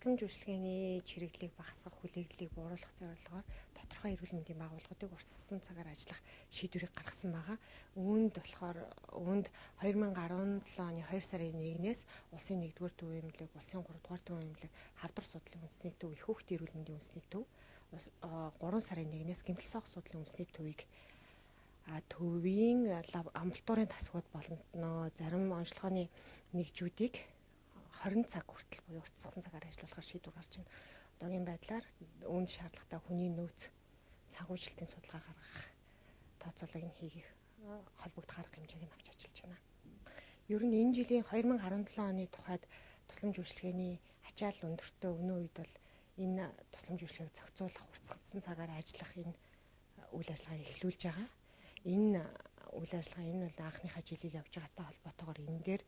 тусламж үйлчилгээний чирэглэлийг багасгах, хүлээлтийг бууруулах зорилгоор тодорхой эрүүл мэндийн байгууллагуудыг уртасгасан цагаар ажиллах шийдвэрийг гаргасан байгаа. Үүнд 2017 оны 2 сарын 1-ээс улсын 1-р төв эмнэлэг, улсын 3-р төв эмнэлэг, хавдар судлалын үндэсний төв, их хүүхдийн эрүүл мэндийн үндэсний төв, 3 сарын 1-ээс гэмтэл соох судлалын үндэсний төвийг төвийн амбулаторийн тасгууд болон зарим онцлогооны нэгжүүдийг 20 цаг хүртэл буюу уртасгасан цагаар ажиллуулахар шийдвэр гарч байна. Одоогийн байдлаар үүнд шаардлагатай хүний нөөц санхүүжилтийн судалгаа гаргах тооцооллыг нь хийх холбогдох арга хэмжээг нь авч ажиллаж байна. Ер нь энэ жилийн 2017 оны тухайд тусламж үйлчилгээний ачаал өндөртөө өнөө үед бол энэ тусламж үйлчилгээг зохицуулах, уртасгасан цагаар ажиллах энэ үйл ажиллагааг эхлүүлж байгаа. Энэ үйл ажиллагаа энэ бол анхныхаа жилийг явж байгаатай холбоотойгоор энэгээр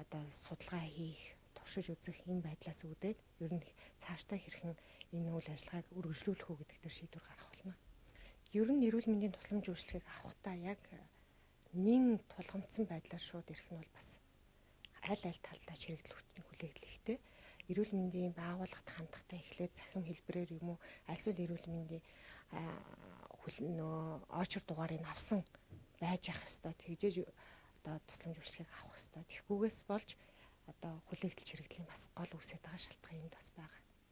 одоо судалгаа хийх, туршиж үзэх энэ байдлаас үүдээд ер нь цаашдаа хэрхэн энэ үйл ажиллагааг үргэлжлүүлэх үү гэдэг дээр шийдвэр гаргах болно. Ер нь эрүүл мэндийн тусламж үйлчилгээг авахдаа яг нэн тулгамдсан байдлаар шууд ирэх нь бол бас аль талдаа чирэгдэл хүлээглэхтэй. Эрүүл мэндийн байгууллагт хандахтаа эхлээд захим хэлбэрээр юм уу альсвал эрүүл мэндийн очир дугаарыг авсан байж явах ёстой. Тэгжээж одоо тусламж үйлчилгээг авах ёстой. Тэгхгүйгээс болж одоо хүлээгдэл чирэгдлийн бас гол үүсэж байгаа шалтгаан энд бас байгаа.